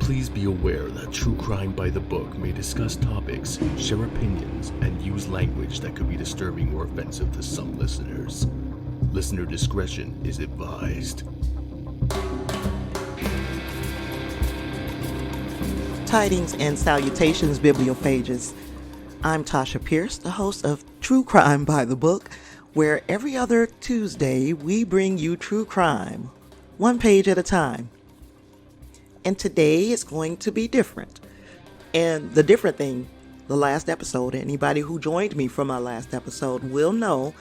Please be aware that True Crime by the Book may discuss topics, share opinions, and use language that could be disturbing or offensive to some listeners. Listener discretion is advised. Tidings and salutations, bibliophages. I'm Tasha Pierce, the host of True Crime by the Book, where every other Tuesday we bring you true crime, one page at a time. And today is going to be different. And the different thing, the last episode, anybody who joined me from my last episode will know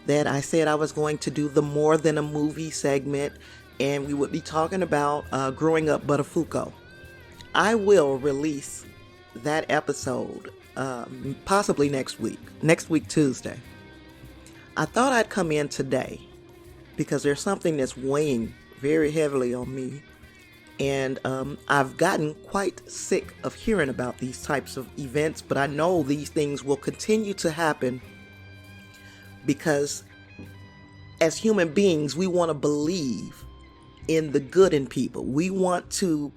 that I said I was going to do the More Than a Movie segment, and we would be talking about growing up Buttafuoco. I will release that episode possibly next week Tuesday. I thought I'd come in today because there's something that's weighing very heavily on me, and I've gotten quite sick of hearing about these types of events, but I know these things will continue to happen because as human beings we want to believe in the good in people. We want to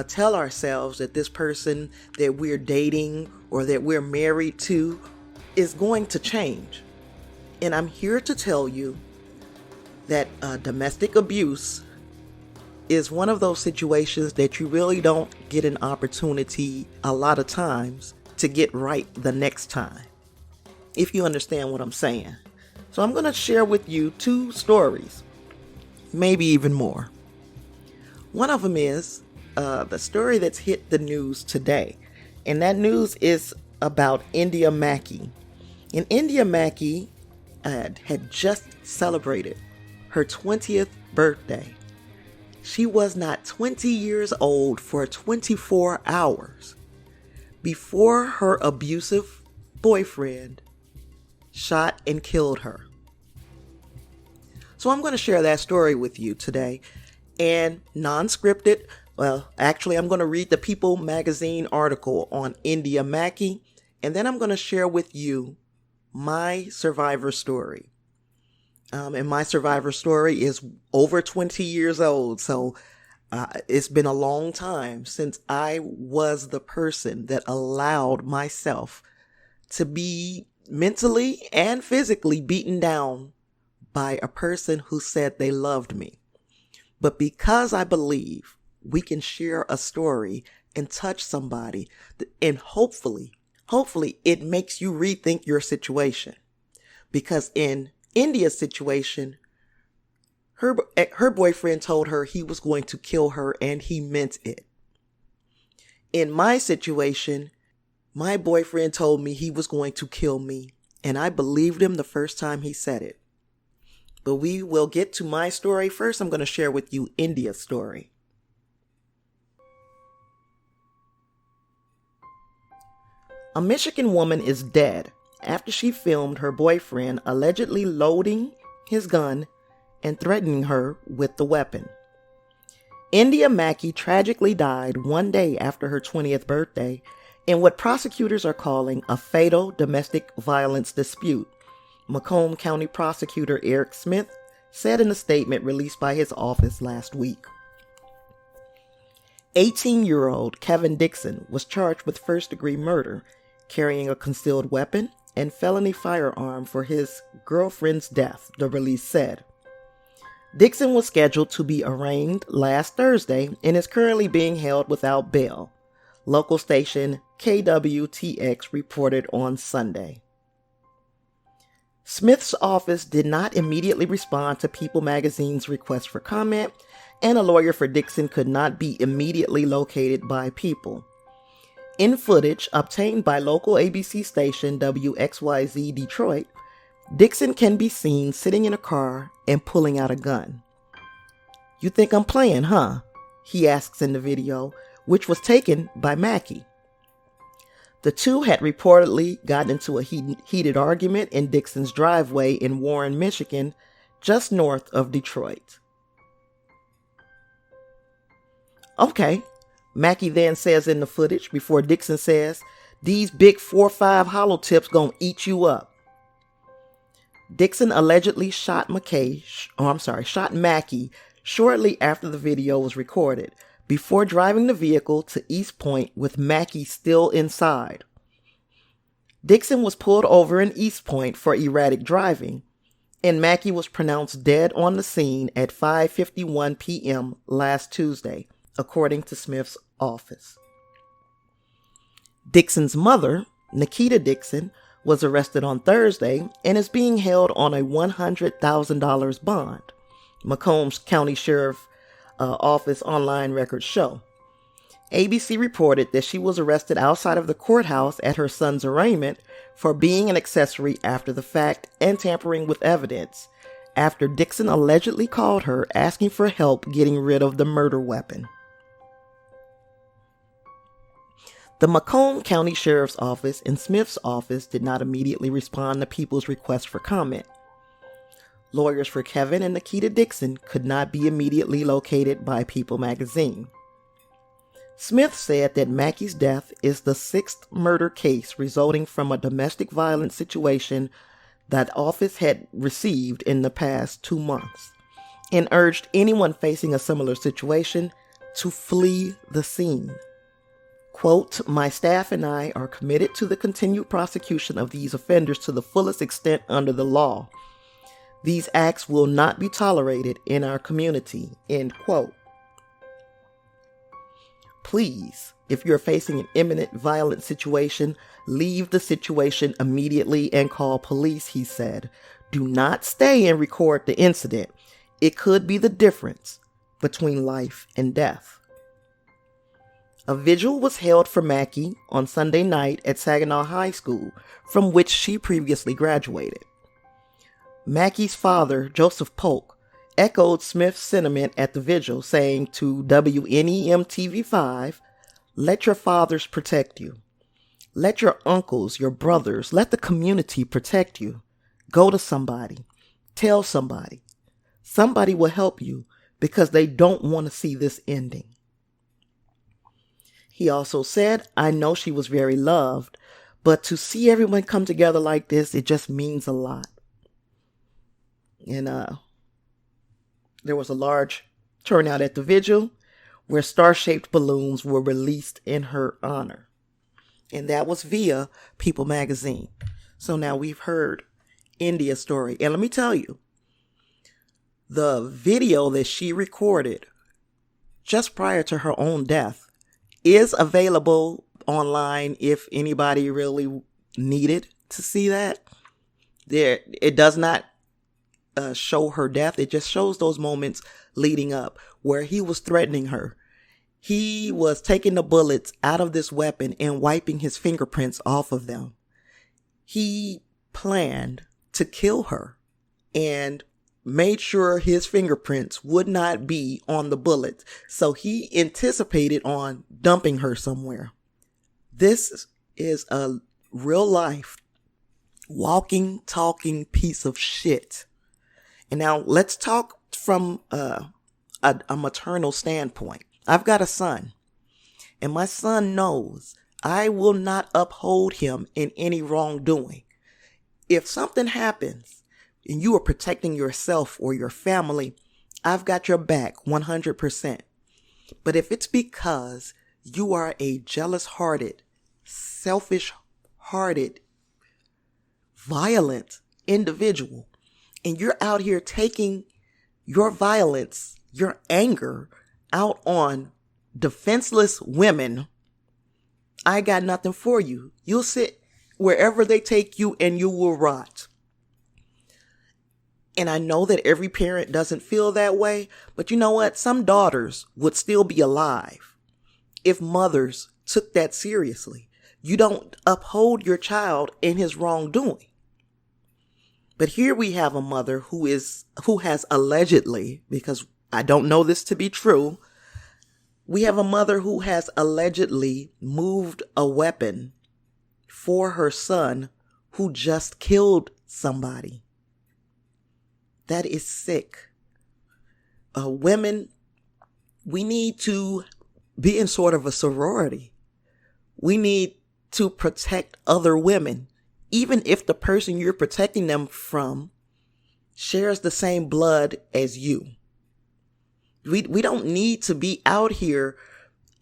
tell ourselves that this person that we're dating or that we're married to is going to change. And I'm here to tell you that domestic abuse is one of those situations that you really don't get an opportunity a lot of times to get right the next time, if you understand what I'm saying. So I'm going to share with you two stories, maybe even more. One of them is the story that's hit the news today. And that news is about India Mackey. And India Mackey had just celebrated her 20th birthday. She was not 20 years old for 24 hours before her abusive boyfriend shot and killed her. So I'm going to share that story with you today, and non-scripted. Well, actually, I'm going to read the People magazine article on India Mackey, and then I'm going to share with you my survivor story. And my survivor story is over 20 years old, so it's been a long time since I was the person that allowed myself to be mentally and physically beaten down by a person who said they loved me. But because I believe we can share a story and touch somebody, and hopefully it makes you rethink your situation. Because in India's situation, her boyfriend told her he was going to kill her, and he meant it. In my situation, my boyfriend told me he was going to kill me, and I believed him the first time he said it. But we will get to my story. First, I'm going to share with you India's story. A Michigan woman is dead after she filmed her boyfriend allegedly loading his gun and threatening her with the weapon. India Mackey tragically died one day after her 20th birthday in what prosecutors are calling a fatal domestic violence dispute, Macomb County Prosecutor Eric Smith said in a statement released by his office last week. 18-year-old Kevin Dixon was charged with first-degree murder, carrying a concealed weapon, and felony firearm for his girlfriend's death, the release said. Dixon was scheduled to be arraigned last Thursday and is currently being held without bail, local station KWTX reported on Sunday. Smith's office did not immediately respond to People magazine's request for comment, and a lawyer for Dixon could not be immediately located by People. In footage obtained by local ABC station WXYZ Detroit, Dixon can be seen sitting in a car and pulling out a gun. "You think I'm playing, huh?" he asks in the video, which was taken by Mackey. The two had reportedly gotten into a heated argument in Dixon's driveway in Warren, Michigan, just north of Detroit. "Okay," Mackey then says in the footage before Dixon says, "These big 4.5 hollow tips gonna eat you up." Dixon allegedly shot Mackey shortly after the video was recorded, before driving the vehicle to East Point with Mackey still inside. Dixon was pulled over in East Point for erratic driving, and Mackey was pronounced dead on the scene at 5:51 p.m. last Tuesday, according to Smith's office. Dixon's mother, Nikita Dixon, was arrested on Thursday and is being held on a $100,000 bond, Macomb County Sheriff Office online records show. ABC reported that she was arrested outside of the courthouse at her son's arraignment for being an accessory after the fact and tampering with evidence, after Dixon allegedly called her asking for help getting rid of the murder weapon. The Macomb County Sheriff's Office and Smith's office did not immediately respond to people's request for comment. Lawyers for Kevin and Nikita Dixon could not be immediately located by People magazine. Smith said that Mackey's death is the 6th murder case resulting from a domestic violence situation that office had received in the past 2 months, and urged anyone facing a similar situation to flee the scene. Quote, "My staff and I are committed to the continued prosecution of these offenders to the fullest extent under the law. These acts will not be tolerated in our community," end quote. Please, if you're facing an imminent violent situation, leave the situation immediately and call police, he said. Do not stay and record the incident. It could be the difference between life and death. A vigil was held for Mackey on Sunday night at Saginaw High School, from which she previously graduated. Mackey's father, Joseph Polk, echoed Smith's sentiment at the vigil, saying to WNEM TV5, "Let your fathers protect you. Let your uncles, your brothers, let the community protect you. Go to somebody. Tell somebody. Somebody will help you because they don't want to see this ending." He also said, "I know she was very loved, but to see everyone come together like this, it just means a lot." And there was a large turnout at the vigil where star-shaped balloons were released in her honor. And that was via People magazine. So now we've heard India's story. And let me tell you, the video that she recorded just prior to her own death is available online if anybody really needed to see that. It does not show her death. It just shows those moments leading up where he was threatening her. He was taking the bullets out of this weapon and wiping his fingerprints off of them. He planned to kill her and made sure his fingerprints would not be on the bullets. So he anticipated on dumping her somewhere. This is a real life, walking, talking piece of shit. And now let's talk from a maternal standpoint. I've got a son, and my son knows I will not uphold him in any wrongdoing. If something happens and you are protecting yourself or your family, I've got your back 100%. But if it's because you are a jealous-hearted, selfish-hearted, violent individual, and you're out here taking your violence, your anger out on defenseless women, I got nothing for you. You'll sit wherever they take you and you will rot. And I know that every parent doesn't feel that way, but you know what? Some daughters would still be alive if mothers took that seriously. You don't uphold your child in his wrongdoing. But here we have a mother who has allegedly, because I don't know this to be true, we have a mother who has allegedly moved a weapon for her son who just killed somebody. That is sick. Women, we need to be in sort of a sorority. We need to protect other women, even if the person you're protecting them from shares the same blood as you. We don't need to be out here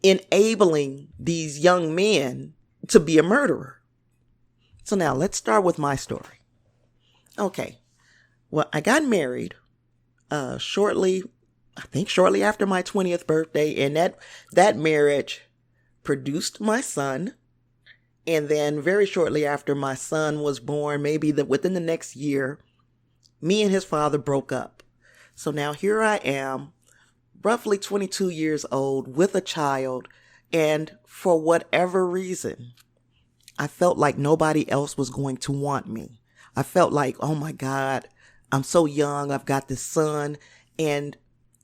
enabling these young men to be a murderer. So now let's start with my story. Okay. Well, I got married shortly after my 20th birthday, and that marriage produced my son. And then very shortly after my son was born, maybe within the next year, me and his father broke up. So now here I am, roughly 22 years old with a child, and for whatever reason, I felt like nobody else was going to want me. I felt like, oh my God, I'm so young, I've got this son, and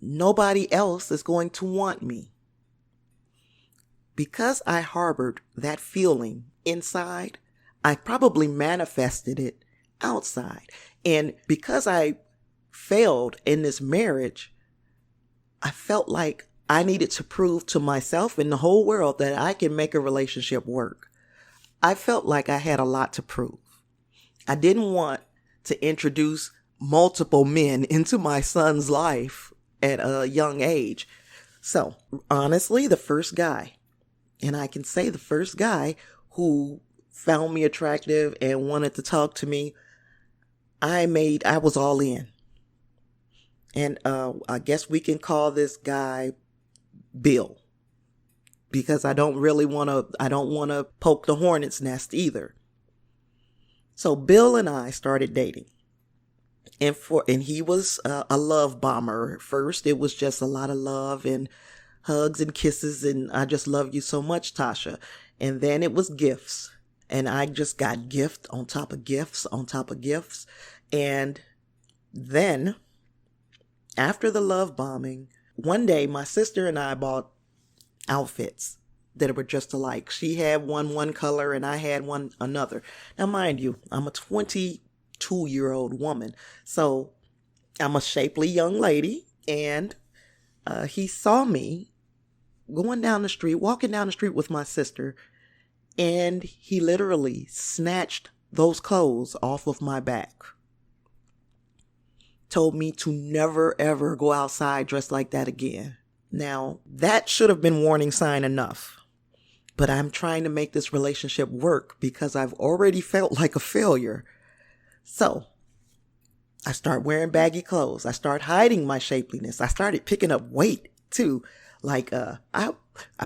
nobody else is going to want me. Because I harbored that feeling inside, I probably manifested it outside. And because I failed in this marriage, I felt like I needed to prove to myself and the whole world that I can make a relationship work. I felt like I had a lot to prove. I didn't want to introduce multiple men into my son's life at a young age. So, honestly, the first guy, and I can say the first guy who found me attractive and wanted to talk to me, I was all in. And I guess we can call this guy Bill, because I don't want to poke the hornet's nest either. So Bill and I started dating. And he was a love bomber. At first, it was just a lot of love and hugs and kisses, and I just love you so much, Tasha. And then it was gifts. And I just got gift on top of gifts on top of gifts. And then, after the love bombing, one day my sister and I bought outfits that were just alike. She had one color and I had one another. Now, mind you, I'm a 22-year-old woman. So I'm a shapely young lady. And he saw me walking down the street with my sister. And he literally snatched those clothes off of my back. Told me to never, ever go outside dressed like that again. Now, that should have been warning sign enough. But I'm trying to make this relationship work because I've already felt like a failure. So, I start wearing baggy clothes. I start hiding my shapeliness. I started picking up weight too. Like, I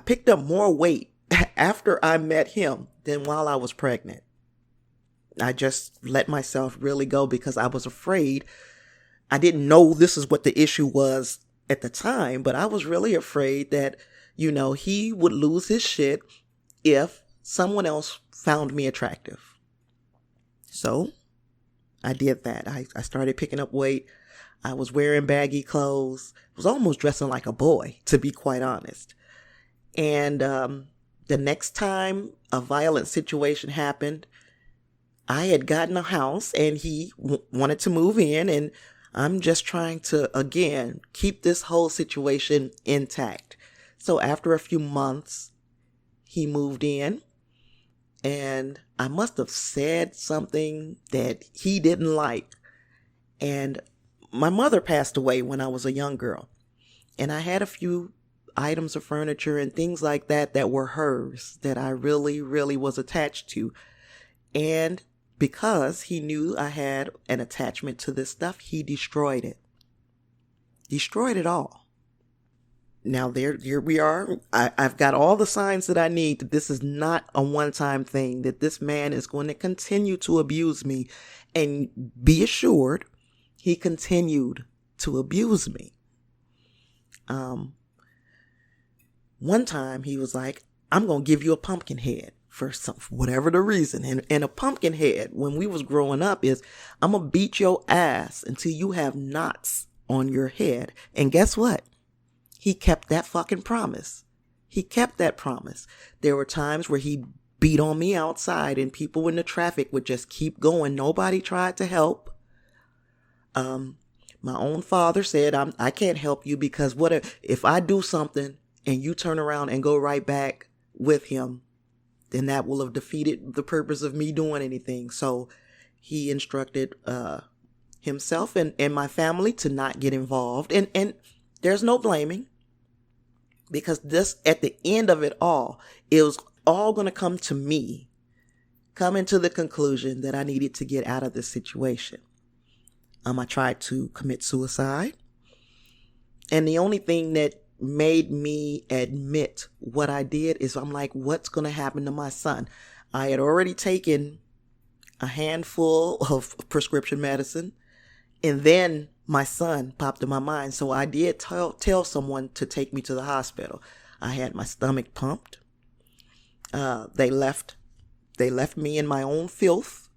picked up more weight after I met him than while I was pregnant. I just let myself really go because I was afraid. I didn't know this is what the issue was at the time, but I was really afraid that, he would lose his shit if someone else found me attractive. So I did that. I started picking up weight. I was wearing baggy clothes. I was almost dressing like a boy, to be quite honest. And the next time a violent situation happened, I had gotten a house and he wanted to move in, and I'm just trying to, again, keep this whole situation intact. So after a few months, he moved in, and I must have said something that he didn't like. And my mother passed away when I was a young girl, and I had a few items of furniture and things like that were hers that I really, really was attached to. And because he knew I had an attachment to this stuff, he destroyed it. Destroyed it all. Now here we are. I've got all the signs that I need that this is not a one-time thing, that this man is going to continue to abuse me. And be assured, he continued to abuse me. One time he was like, I'm going to give you a pumpkin head. For whatever the reason. And a pumpkin head, when we was growing up, is I'm going to beat your ass until you have knots on your head. And guess what? He kept that fucking promise. He kept that promise. There were times where he beat on me outside and people in the traffic would just keep going. Nobody tried to help. My own father said, I can't help you because if I do something and you turn around and go right back with him, then that will have defeated the purpose of me doing anything. So he instructed himself and my family to not get involved. And There's no blaming, because this, at the end of it all, it was all going to come to me, coming to the conclusion that I needed to get out of this situation. I tried to commit suicide. And the only thing that made me admit what I did is I'm like, what's going to happen to my son? I had already taken a handful of prescription medicine, and then my son popped in my mind. So I did tell someone to take me to the hospital. I had my stomach pumped. They left me in my own filth,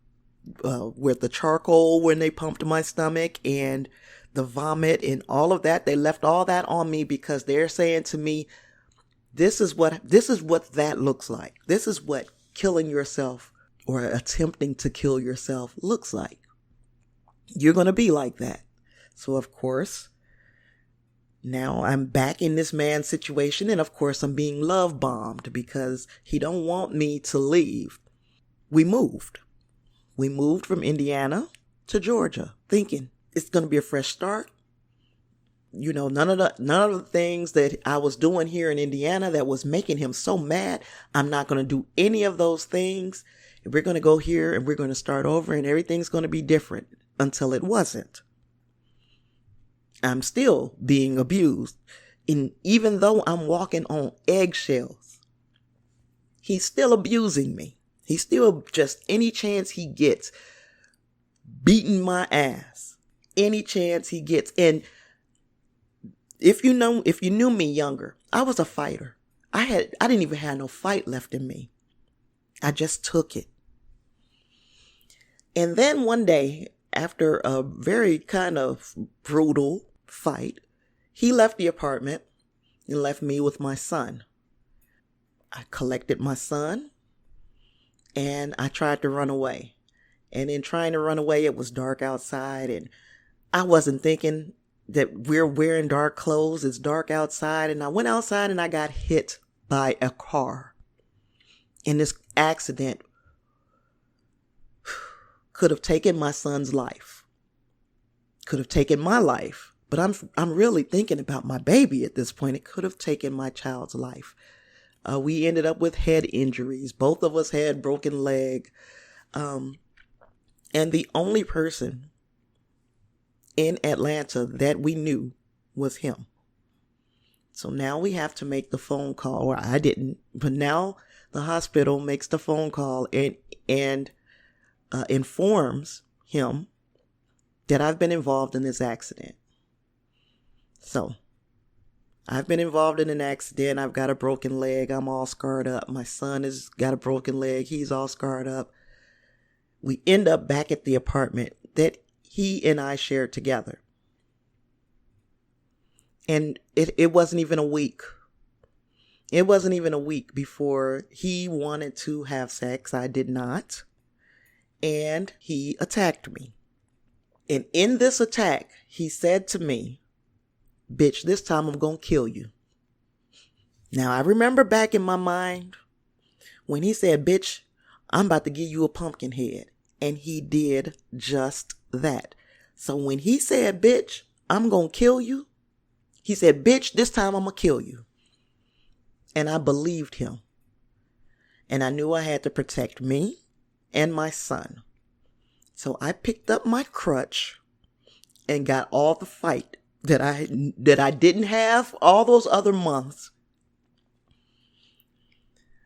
with the charcoal when they pumped my stomach and the vomit and all of that. They left all that on me because they're saying to me, this is what that looks like. This is what killing yourself or attempting to kill yourself looks like. You're going to be like that. So of course, now I'm back in this man's situation, and of course I'm being love bombed because he don't want me to leave. We moved from Indiana to Georgia, thinking it's going to be a fresh start. You know, none of the things that I was doing here in Indiana that was making him so mad, I'm not going to do any of those things. And we're going to go here and we're going to start over, and everything's going to be different. Until it wasn't. I'm still being abused. And even though I'm walking on eggshells, he's still abusing me. He's still, just any chance he gets, beating my ass. Any chance he gets. And if you knew me younger, I was a fighter. I didn't even have no fight left in me. I just took it. And then one day, after a very kind of brutal fight, he left the apartment and left me with my son. I collected my son and I tried to run away. And in trying to run away, it was dark outside, and I wasn't thinking that we're wearing dark clothes. It's dark outside, and I went outside and I got hit by a car. And this accident could have taken my son's life, could have taken my life, but I'm really thinking about my baby at this point. It could have taken my child's life. We ended up with head injuries. Both of us had broken leg. And the only person in Atlanta that we knew was him. So now we have to make the phone call, or I didn't, but now the hospital makes the phone call and informs him that I've been involved in this accident. So I've been involved in an accident. I've got a broken leg. I'm all scarred up. My son has got a broken leg. He's all scarred up. We end up back at the apartment that he and I shared together. And it wasn't even a week. It wasn't even a week before he wanted to have sex. I did not. And he attacked me. And in this attack, he said to me, "Bitch, this time I'm going to kill you." Now, I remember back in my mind when he said, "Bitch, I'm about to give you a pumpkin head." And he did just that. So when he said, "Bitch, I'm going to kill you," he said, "Bitch, this time I'm going to kill you." And I believed him. And I knew I had to protect me and my son. So I picked up my crutch and got all the fight that I didn't have all those other months.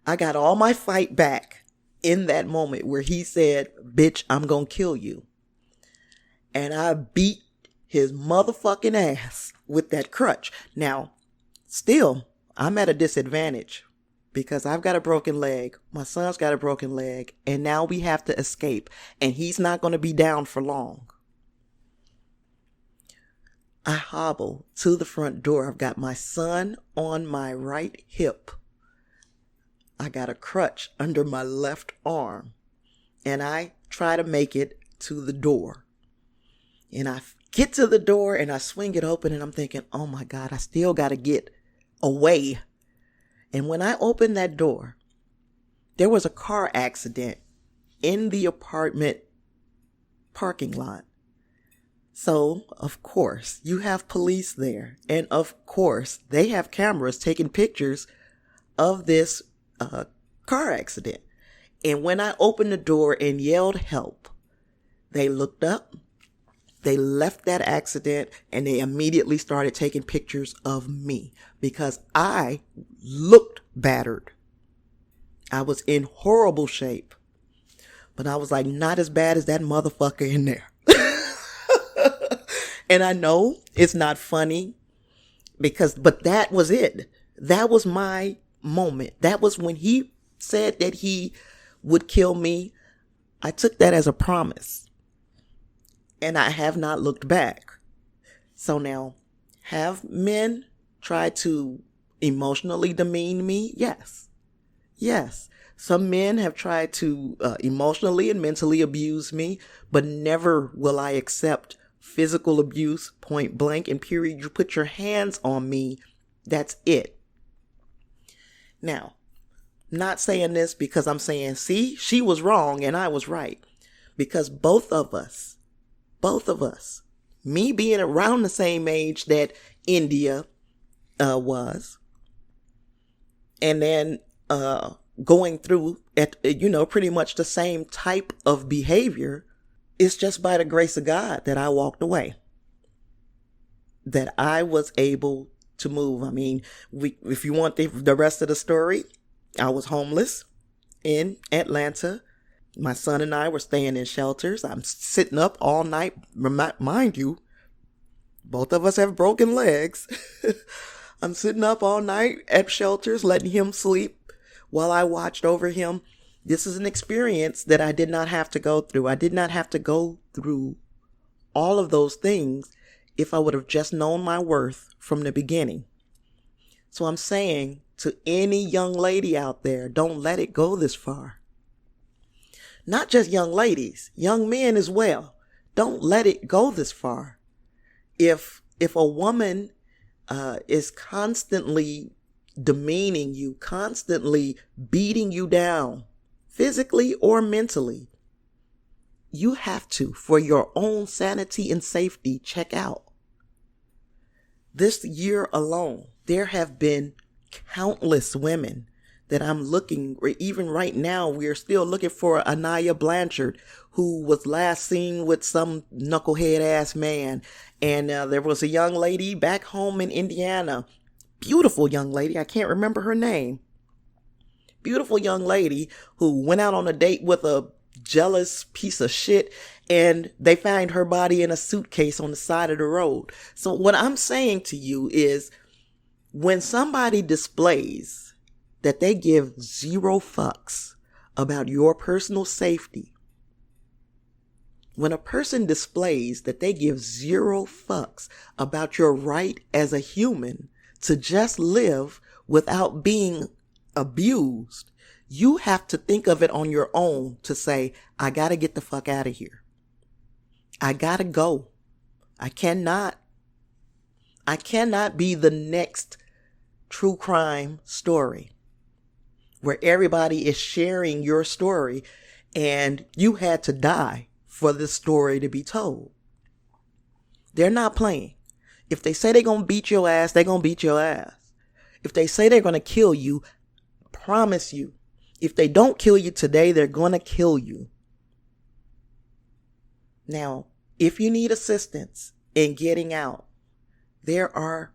I got all my fight back in that moment where he said, "Bitch, I'm gonna kill you." And I beat his motherfucking ass with that crutch. Now, still, I'm at a disadvantage because I've got a broken leg. My son's got a broken leg. And now we have to escape. And he's not going to be down for long. I hobble to the front door. I've got my son on my right hip. I got a crutch under my left arm. And I try to make it to the door. And I get to the door and I swing it open, and I'm thinking, oh my God, I still got to get away. And when I opened that door, there was a car accident in the apartment parking lot. So, of course, you have police there. And of course, they have cameras taking pictures of this car accident. And when I opened the door and yelled help, they looked up, they left that accident, and they immediately started taking pictures of me because I looked battered. I was in horrible shape. But I was like, not as bad as that motherfucker in there. And I know it's not funny but that was it. That was my moment. That was when he said that he would kill me. I took that as a promise. And I have not looked back. So now, have men try to emotionally demean me? Yes. Yes. Some men have tried to emotionally and mentally abuse me, but never will I accept physical abuse, point blank, and period. You put your hands on me, that's it. Now, not saying this because I'm saying, see, she was wrong and I was right. Because both of us, me being around the same age that India was, and then going through at pretty much the same type of behavior, it's just by the grace of God that I walked away, that I was able to move. I mean, if you want the rest of the story, I was homeless in Atlanta. My son and I were staying in shelters. I'm sitting up all night. Mind you, both of us have broken legs. I'm sitting up all night at shelters, letting him sleep while I watched over him. This is an experience that I did not have to go through. I did not have to go through all of those things if I would have just known my worth from the beginning. So I'm saying to any young lady out there, don't let it go this far. Not just young ladies, young men as well. Don't let it go this far. If a woman is constantly demeaning you, constantly beating you down, physically or mentally, you have to, for your own sanity and safety, check out. This year alone, there have been countless women that I'm looking, even right now, we're still looking for Anaya Blanchard, who was last seen with some knucklehead ass man. And there was a young lady back home in Indiana, beautiful young lady, I can't remember her name. Beautiful young lady who went out on a date with a jealous piece of shit, and they find her body in a suitcase on the side of the road. So what I'm saying to you is, when somebody displays that they give zero fucks about your personal safety, when a person displays that they give zero fucks about your right as a human to just live without being abused, you have to think of it on your own to say, I gotta get the fuck out of here. I gotta go. I cannot be the next true crime story where everybody is sharing your story and you had to die for this story to be told. They're not playing. If they say they're gonna beat your ass, they're gonna beat your ass. If they say they're gonna kill you, promise you, if they don't kill you today, they're gonna kill you. Now, if you need assistance in getting out, there are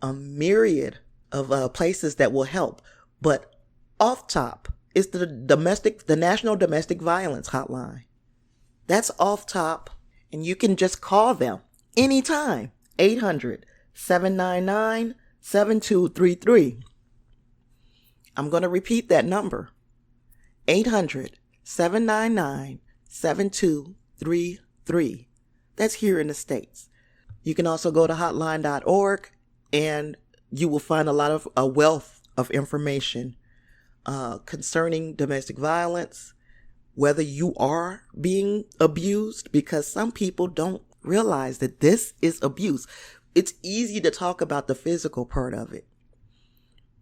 a myriad of places that will help. But off top is the National Domestic Violence Hotline. That's off top, and you can just call them anytime. 800-799-7233. I'm going to repeat that number. 800-799-7233. That's here in the States. You can also go to hotline.org and you will find a wealth of information concerning domestic violence, whether you are being abused, because some people don't realize that this is abuse. It's easy to talk about the physical part of it,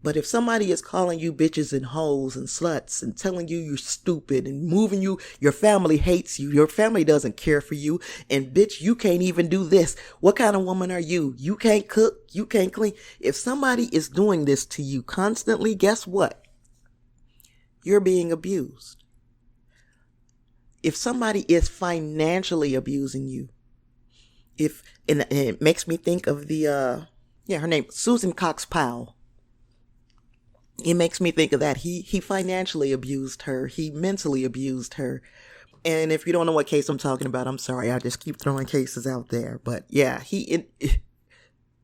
But if somebody is calling you bitches and hoes and sluts and telling you you're stupid and moving you, your family hates you, your family doesn't care for you, and bitch, you can't even do this. What kind of woman are you? You can't cook, you can't clean. If somebody is doing this to you constantly, guess what? You're being abused. If somebody is financially abusing you, and it makes me think of her name, Susan Cox Powell. It makes me think of that. He financially abused her. He mentally abused her. And if you don't know what case I'm talking about, I'm sorry. I just keep throwing cases out there. But yeah,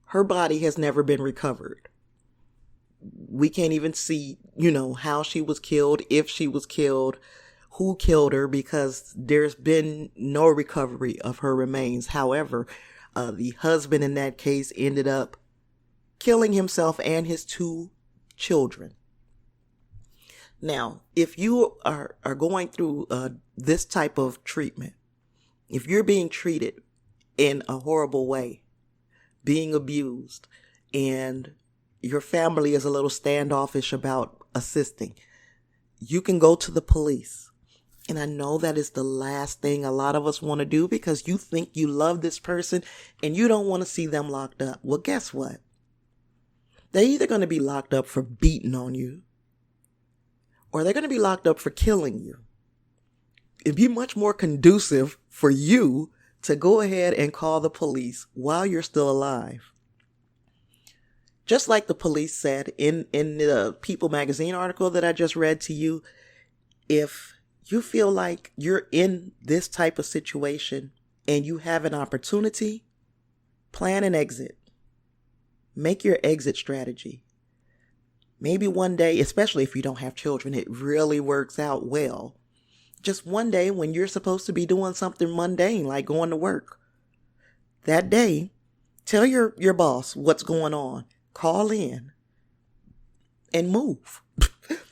her body has never been recovered. We can't even see, how she was killed, if she was killed, who killed her, because there's been no recovery of her remains. However, the husband in that case ended up killing himself and his 2 children. Now, if you are going through this type of treatment, if you're being treated in a horrible way, being abused, and your family is a little standoffish about assisting, you can go to the police. And I know that is the last thing a lot of us want to do, because you think you love this person and you don't want to see them locked up. Well, guess what? They're either going to be locked up for beating on you, or they're going to be locked up for killing you. It'd be much more conducive for you to go ahead and call the police while you're still alive. Just like the police said in the People magazine article that I just read to you, if you feel like you're in this type of situation and you have an opportunity, plan an exit. Make your exit strategy. Maybe one day, especially if you don't have children, it really works out well. Just one day when you're supposed to be doing something mundane like going to work. That day, tell your boss what's going on. Call in and move.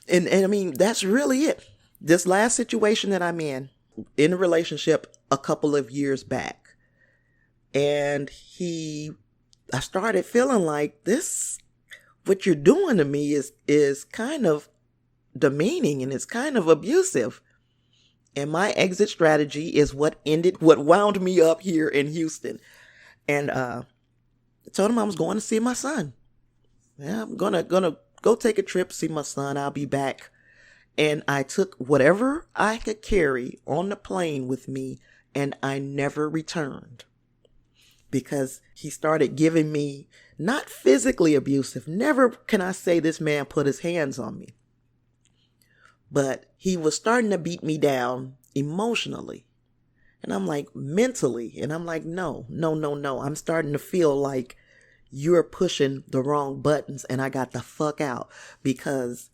and I mean, that's really it. This last situation that I'm in a relationship a couple of years back, and I started feeling like this, what you're doing to me is kind of demeaning and it's kind of abusive. And my exit strategy is what wound me up here in Houston. And I told him I was going to see my son. Yeah, I'm gonna go take a trip, see my son. I'll be back. And I took whatever I could carry on the plane with me, and I never returned. Because he started giving me, not physically abusive. Never can I say this man put his hands on me. But he was starting to beat me down emotionally. And I'm like, mentally. And I'm like, no. I'm starting to feel like you're pushing the wrong buttons and I got the fuck out. Because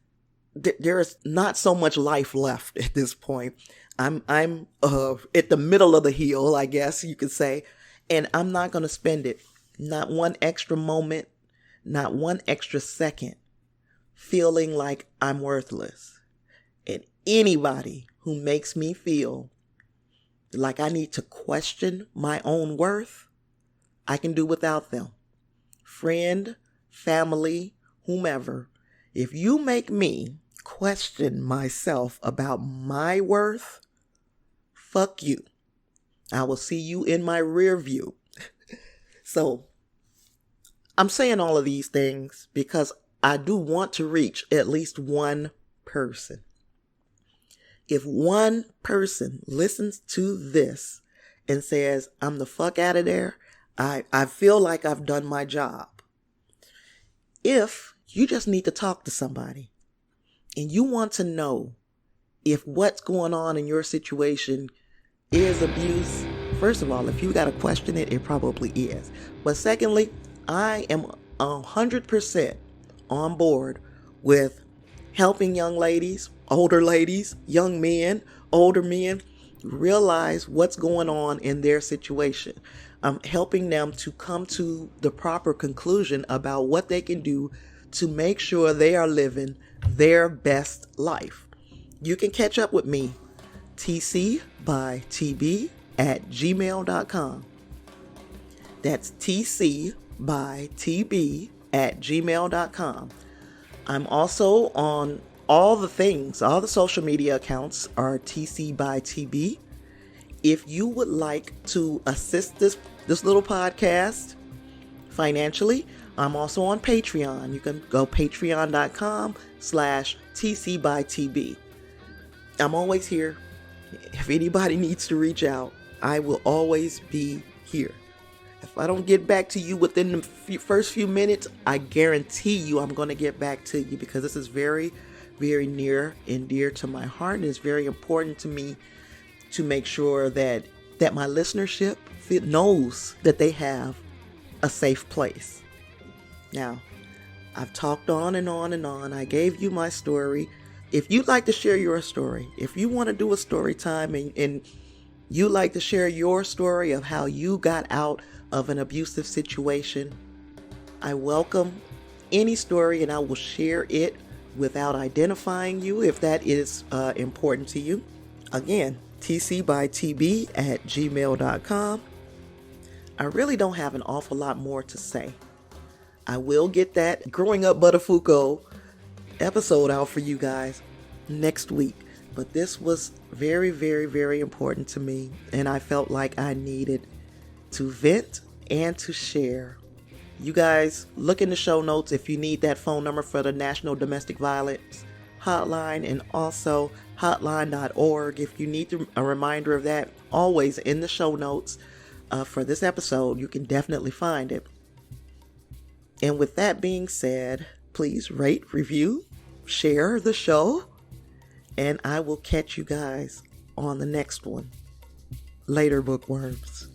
there's not so much life left at this point. I'm at the middle of the hill, I guess you could say. And I'm not going to spend it, not one extra moment, not one extra second, feeling like I'm worthless. And anybody who makes me feel like I need to question my own worth, I can do without them. Friend, family, whomever, if you make me question myself about my worth, fuck you. I will see you in my rear view. So I'm saying all of these things because I do want to reach at least one person. If one person listens to this and says, I'm the fuck out of there, I feel like I've done my job. If you just need to talk to somebody and you want to know if what's going on in your situation is abuse, first of all, if you got to question it, it probably is. But secondly, I am 100% on board with helping young ladies, older ladies, young men, older men realize what's going on in their situation. I'm helping them to come to the proper conclusion about what they can do to make sure they are living their best life. You can catch up with me, TCbyTB@gmail.com. That's TCbyTB@gmail.com. I'm also on all the things. All the social media accounts are TCbyTB. If you would like to assist this little podcast financially, I'm also on Patreon. You can go patreon.com/TCbyTB. I'm always here. If anybody needs to reach out, I will always be here. If I don't get back to you within the first few minutes, I guarantee you I'm going to get back to you, because this is very, very near and dear to my heart. And it's very important to me to make sure that my listenership knows that they have a safe place. Now, I've talked on and on and on. I gave you my story. If you'd like to share your story, if you want to do a story time and you like to share your story of how you got out of an abusive situation, I welcome any story, and I will share it without identifying you if that is important to you. Again, tcbytb@gmail.com. I really don't have an awful lot more to say. I will get that Growing Up Buttafuoco episode out for you guys next week. But this was very, very, very important to me, and I felt like I needed to vent and to share. You guys, look in the show notes if you need that phone number for the National Domestic Violence Hotline, and also hotline.org. If you need a reminder of that, always in the show notes for this episode, you can definitely find it. And with that being said, please rate, review, share the show, and I will catch you guys on the next one. Later, bookworms.